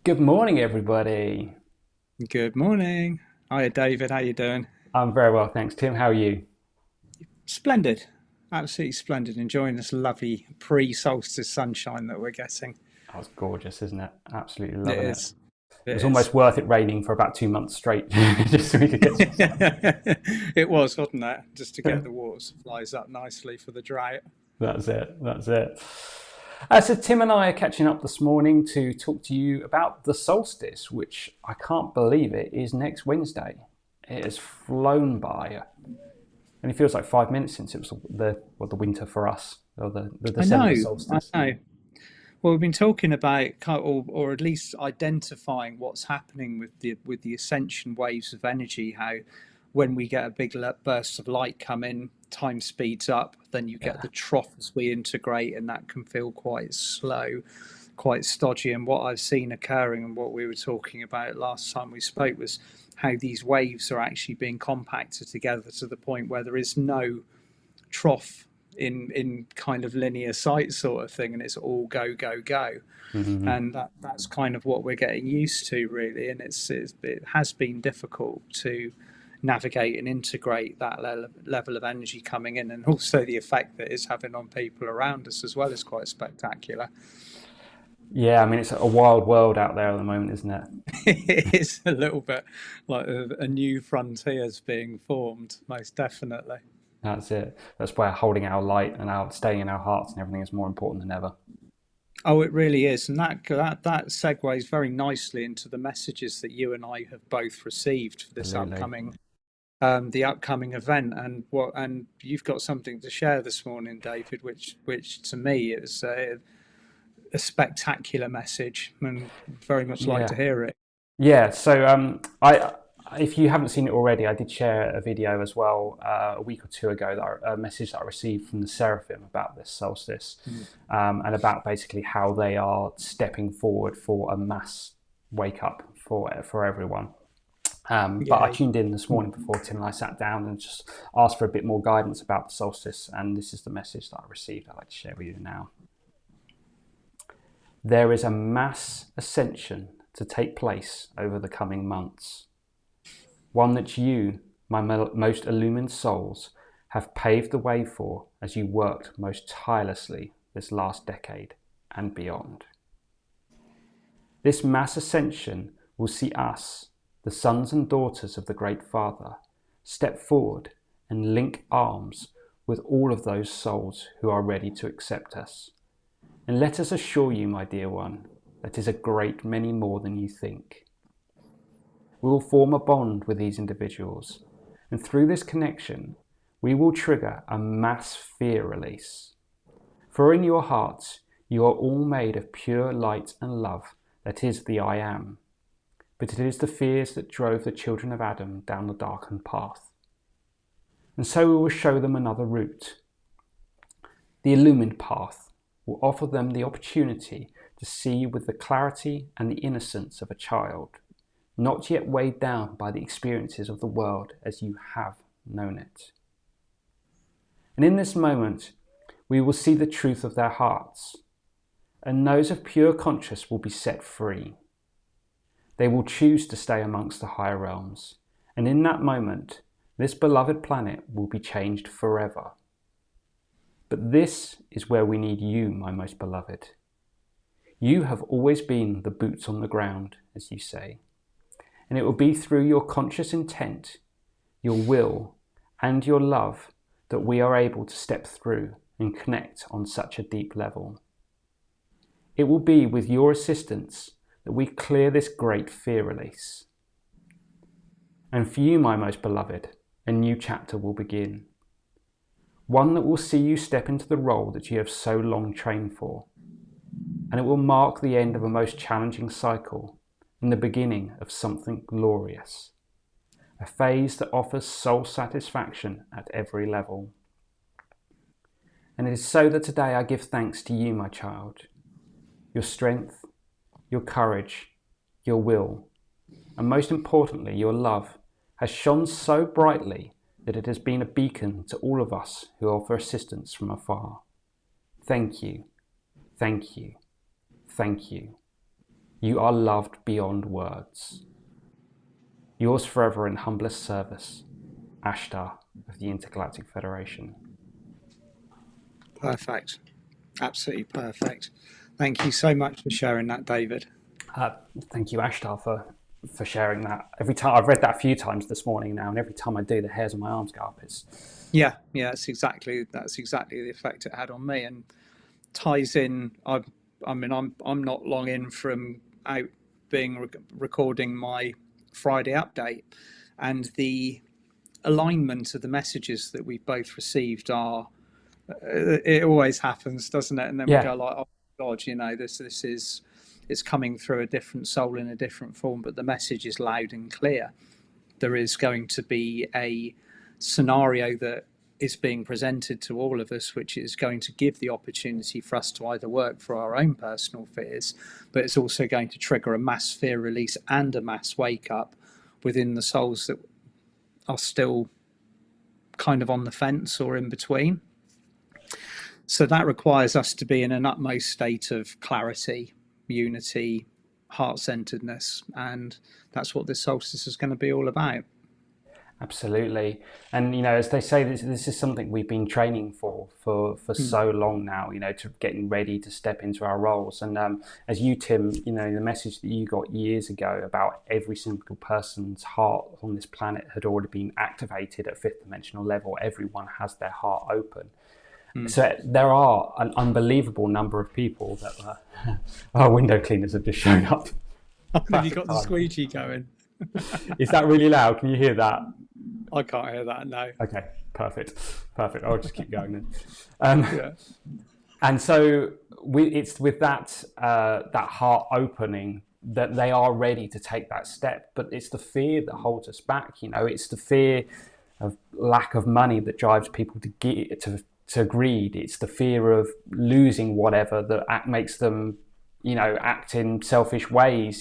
Good morning, everybody. Good morning. Hiya, David. How you doing? I'm very well, thanks. Tim, how are you? Splendid. Absolutely splendid. Enjoying this lovely pre-solstice sunshine that we're getting. Oh, it's gorgeous, isn't it? Absolutely It loving it. is. It It was is. almost worth it raining for about 2 months straight, just so we could get some sun. It was, wasn't it? Just to get the water supplies up nicely for the drought. That's it. That's it. So Tim and I are catching up this morning to talk to you about the solstice, which I can't believe it is next Wednesday. It has flown by. And it feels like 5 minutes since it was the winter for us, or the I December know. I solstice. know. Well, we've been talking about, or at least identifying what's happening with the ascension waves of energy. How, when we get a big burst of light come in, time speeds up. Then you get Yeah. the trough as we integrate, and that can feel quite slow, quite stodgy. And what I've seen occurring, and what we were talking about last time we spoke, was how these waves are actually being compacted together to the point where there is no trough in kind of linear sight sort of thing, and it's all go go go. Mm-hmm. And that's kind of what we're getting used to, really. And it has been difficult to navigate and integrate that level of energy coming in, and also the effect that it's having on people around us as well is quite spectacular. Yeah, I mean, it's a wild world out there at the moment, isn't it? It is a little bit like a new frontiers being formed, most definitely. That's it. That's where holding our light and our staying in our hearts and everything is more important than ever. Oh, it really is, and that segues very nicely into the messages that you and I have both received for this Absolutely. upcoming, the upcoming event, and you've got something to share this morning, David, which to me is a spectacular message, and very much like Yeah. to hear it. Yeah. So if you haven't seen it already, I did share a video as well a week or two ago, a message that I received from the Seraphim about this solstice, Mm. and about basically how they are stepping forward for a mass wake up for everyone. But I Yeah. tuned in this morning before Tim and I sat down and just asked for a bit more guidance about the solstice, and this is the message that I received. I'd like to share with you now. There is a mass ascension to take place over the coming months, one that you, my most illumined souls, have paved the way for as you worked most tirelessly this last decade and beyond. This mass ascension will see us, the sons and daughters of the Great Father, step forward and link arms with all of those souls who are ready to accept us. And let us assure you, my dear one, that is a great many more than you think. We will form a bond with these individuals, and through this connection, we will trigger a mass fear release. For in your hearts, you are all made of pure light and love, that is the I am. But it is the fears that drove the children of Adam down the darkened path. And so we will show them another route. The illumined path will offer them the opportunity to see with the clarity and the innocence of a child, not yet weighed down by the experiences of the world as you have known it. And in this moment, we will see the truth of their hearts, and those of pure conscience will be set free. They will choose to stay amongst the higher realms, and in that moment, this beloved planet will be changed forever. But this is where we need you, my most beloved. You have always been the boots on the ground, as you say, and it will be through your conscious intent, your will, and your love that we are able to step through and connect on such a deep level. It will be with your assistance that we clear this great fear release. And for you, my most beloved, a new chapter will begin. One that will see you step into the role that you have so long trained for. And it will mark the end of a most challenging cycle and the beginning of something glorious. A phase that offers soul satisfaction at every level. And it is so that today I give thanks to you, my child. Your strength, your courage, your will, and most importantly, your love has shone so brightly that it has been a beacon to all of us who offer assistance from afar. Thank you, thank you, thank you. You are loved beyond words. Yours forever in humblest service, Ashtar of the Intergalactic Federation. Perfect. Absolutely perfect. Thank you so much for sharing that, David. Thank you, Ashtar, for sharing that. Every time I've read that a few times this morning now, and every time I do, the hairs on my arms go up. Yeah, that's exactly the effect it had on me, and ties in. I'm not long in from out being recording my Friday update, and the alignment of the messages that we've both received are. It always happens, doesn't it? And then we Yeah, go like, "Oh God, this is it's coming through a different soul in a different form, but the message is loud and clear. There is going to be a scenario that is being presented to all of us, which is going to give the opportunity for us to either work for our own personal fears, but it's also going to trigger a mass fear release and a mass wake up within the souls that are still kind of on the fence or in between. So that requires us to be in an utmost state of clarity, unity, heart-centeredness, and that's what this solstice is going to be all about. absolutely. And as they say, this is something we've been training for so long now. To getting ready to step into our roles. And as you, Tim, the message that you got years ago about every single person's heart on this planet had already been activated at fifth dimensional level. Everyone has their heart open. So there are an unbelievable number of people that our window cleaners have just shown up. Have you got the squeegee going? Is that really loud? Can you hear that? I can't hear that, no. Okay, perfect. I'll just keep going then. And so it's with that heart opening that they are ready to take that step. But it's the fear that holds us back. It's the fear of lack of money that drives people to greed. It's the fear of losing whatever that makes them, act in selfish ways.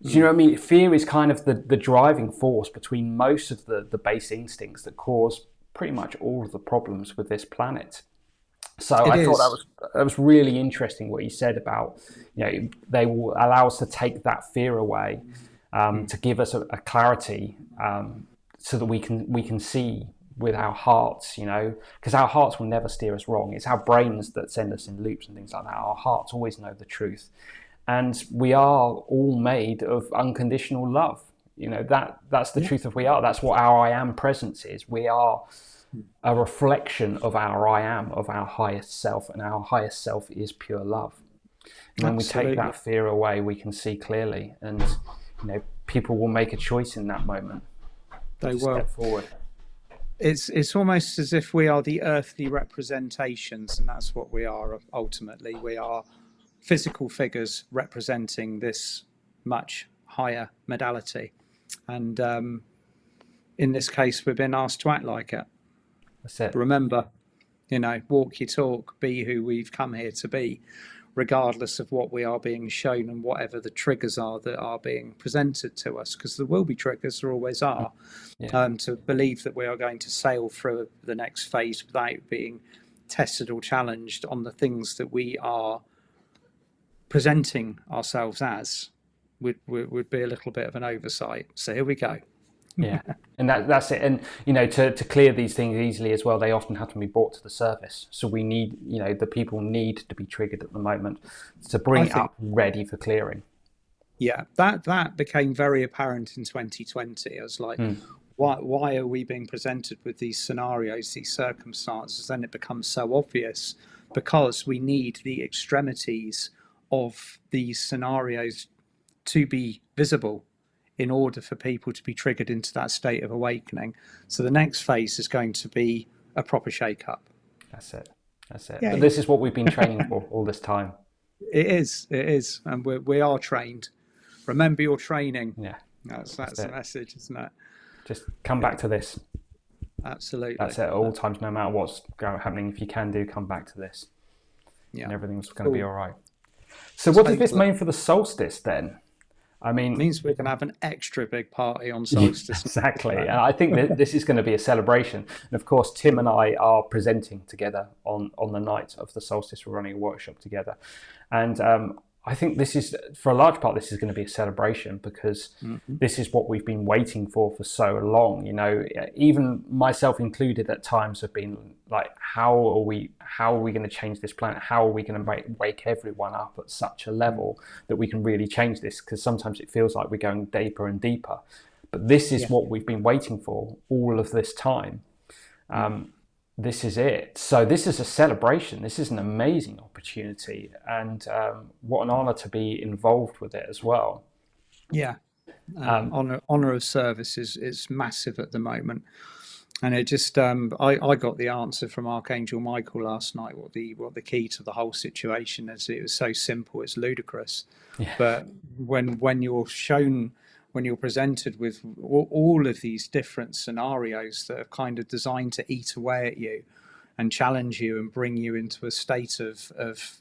Do you know what I mean? Fear is kind of the driving force between most of the base instincts that cause pretty much all of the problems with this planet. So I thought that was really interesting what you said about, they will allow us to take that fear away, to give us a clarity, so that we can see with our hearts, because our hearts will never steer us wrong. It's our brains that send us in loops and things like that. Our hearts always know the truth. And we are all made of unconditional love. That's the truth of we are. That's what our I am presence is. We are a reflection of our I am, of our highest self, and our highest self is pure love. And when we take that fear away, we can see clearly, and people will make a choice in that moment. They will step forward. It's almost as if we are the earthly representations, and that's what we are ultimately. We are physical figures representing this much higher modality, and in this case we've been asked to act like it. That's it. Remember, walk your talk, be who we've come here to be, regardless of what we are being shown and whatever the triggers are that are being presented to us, because there will be triggers, there always are. To believe that we are going to sail through the next phase without being tested or challenged on the things that we are presenting ourselves as would be a little bit of an oversight. So here we go. Yeah, and that's it. And to clear these things easily as well, they often have to be brought to the surface. So we need, the people need to be triggered at the moment to bring it up ready for clearing. Yeah, that became very apparent in 2020. I was like, why are we being presented with these scenarios, these circumstances? Then it becomes so obvious, because we need the extremities of these scenarios to be visible in order for people to be triggered into that state of awakening. So the next phase is going to be a proper shake-up. That's it. Yay. But this is what we've been training for all this time. It is, and we are trained. Remember your training. Yeah, that's the message, isn't it? Just come back to this. Absolutely. That's it at all times, no matter what's happening. If you can come back to this. Yeah. And everything's going to be all right. So what does this mean for the solstice then? I mean, it means we're going to have an extra big party on solstice. Exactly. And I think that this is going to be a celebration. And of course, Tim and I are presenting together on the night of the solstice. We're running a workshop together. And I think this is, for a large part, this is going to be a celebration, because this is what we've been waiting for so long. You know, even myself included at times have been like, how are we going to change this planet? How are we going to wake everyone up at such a level that we can really change this? Because sometimes it feels like we're going deeper and deeper. But this is what we've been waiting for all of this time. This is it. So this is a celebration. This is an amazing opportunity, and what an honor to be involved with it as well. Yeah, honor of service is massive at the moment, and it just I got the answer from Archangel Michael last night. What the key to the whole situation is. It was so simple, it's ludicrous. Yeah. But when you're shown, when you're presented with all of these different scenarios that are kind of designed to eat away at you and challenge you and bring you into a state of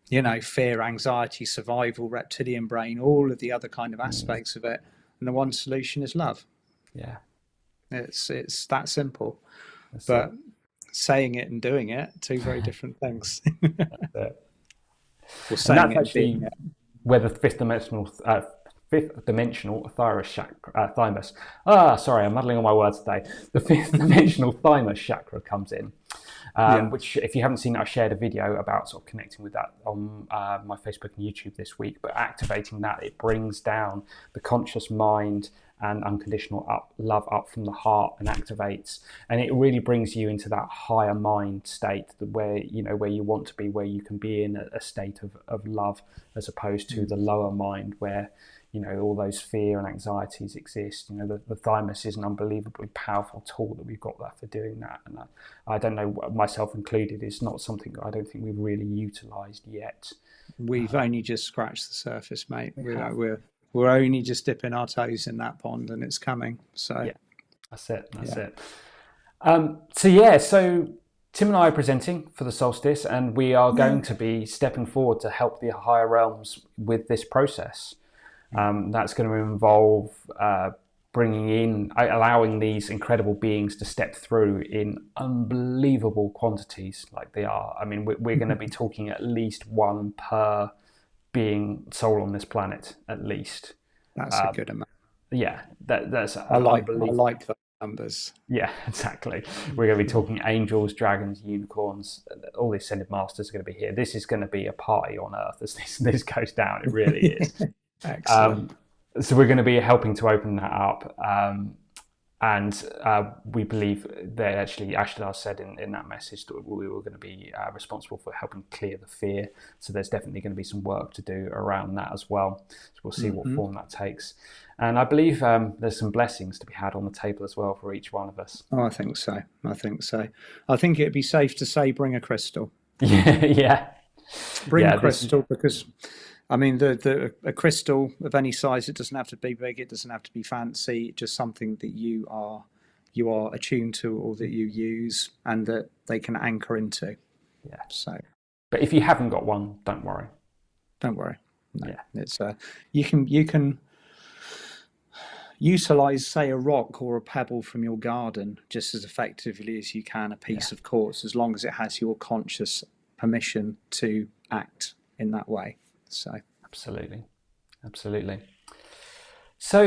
you know, fear, anxiety, survival, reptilian brain, all of the other kind of aspects of it, and the one solution is love. Yeah, it's that simple. That's but it. Saying it and doing it, two very different things. That's it. Or saying and that's it and actually being it. where the fifth dimensional thymus chakra, thymus. Sorry, I'm muddling on my words today. The fifth dimensional thymus chakra comes in, which, if you haven't seen it, I shared a video about sort of connecting with that on my Facebook and YouTube this week. But activating that, it brings down the conscious mind and unconditional love up from the heart, and activates, and it really brings you into that higher mind state, where you want to be, where you can be in a state of love, as opposed to the lower mind where all those fear and anxieties exist. The thymus is an unbelievably powerful tool that we've got there for doing that, and I don't know, myself included, is not something I don't think we've really utilised yet. We've only just scratched the surface, mate. We're only just dipping our toes in that pond, and it's coming. So yeah, that's it. So Tim and I are presenting for the solstice, and we are going to be stepping forward to help the higher realms with this process. That's going to involve allowing these incredible beings to step through in unbelievable quantities, like they are. I mean, we're going to be talking at least one per soul on this planet, at least. That's a good amount. Yeah, that's I like the numbers. Yeah, exactly. We're going to be talking angels, dragons, unicorns. All the ascended masters are going to be here. This is going to be a party on Earth as this goes down. It really is. Excellent. So we're going to be helping to open that up. And we believe that actually Ashtar said in that message that we were going to be responsible for helping clear the fear. So there's definitely going to be some work to do around that as well. So we'll see what form that takes. And I believe there's some blessings to be had on the table as well for each one of us. Oh, I think so. I think it'd be safe to say bring a crystal. Yeah. Bring a crystal, because I mean, a crystal of any size, it doesn't have to be big, it doesn't have to be fancy, just something that you are attuned to, or that you use, and that they can anchor into. Yeah. So, but if you haven't got one, don't worry. Don't worry. No, yeah. It's you can utilize, say, a rock or a pebble from your garden just as effectively as you can a piece of quartz, as long as it has your conscious permission to act in that way. So absolutely. So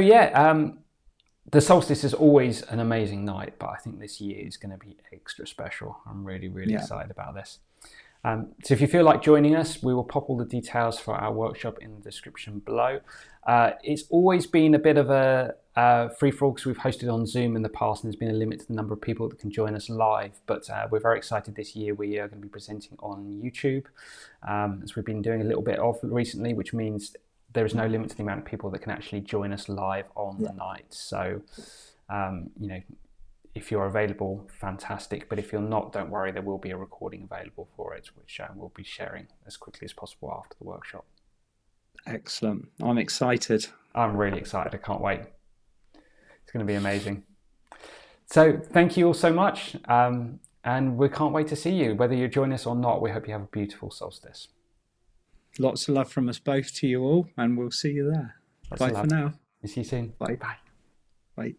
the solstice is always an amazing night, but I think this year is going to be extra special. I'm really excited about this. So if you feel like joining us, we will pop all the details for our workshop in the description below. It's always been a bit of a free-for-all, because we've hosted on Zoom in the past, and there's been a limit to the number of people that can join us live. But we're very excited this year. We are going to be presenting on YouTube, as we've been doing a little bit of recently, which means there is no limit to the amount of people that can actually join us live on the night. So, if you're available, fantastic. But if you're not, don't worry, there will be a recording available for it, which we'll be sharing as quickly as possible after the workshop. Excellent. I'm excited. I'm really excited. I can't wait. It's going to be amazing. So thank you all so much. And we can't wait to see you. Whether you join us or not, we hope you have a beautiful solstice. Lots of love from us both to you all, and we'll see you there. Bye for now. See you soon. Bye. Bye. Bye.